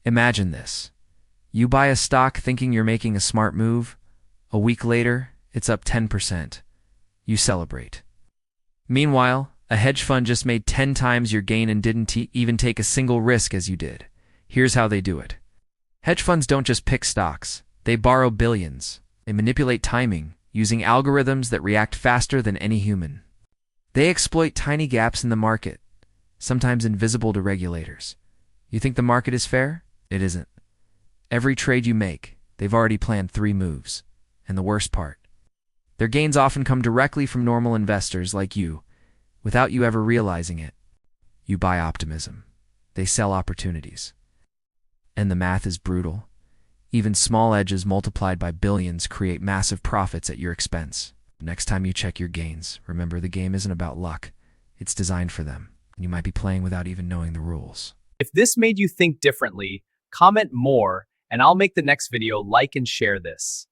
Imagine this. You buy a stock thinking you're making a smart move. A week later, it's up 10%. You celebrate. Meanwhile, a hedge fund just made 10 times your gain and didn't even take a single risk as you did. Here's how they do it. Hedge funds don't just pick stocks. They borrow billions. They manipulate timing, using algorithms that react faster than any human. They exploit tiny gaps in the market, sometimes invisible to regulators. You think the market is fair? It isn't. Every trade you make, they've already planned 3 moves. And the worst part, their gains often come directly from normal investors like you, without you ever realizing it. You buy optimism. They sell opportunities. And the math is brutal. Even small edges multiplied by billions create massive profits at your expense. Next time you check your gains, remember the game isn't about luck. It's designed for them. And you might be playing without even knowing the rules. If this made you think differently, comment more, and I'll make the next video. Like and share this.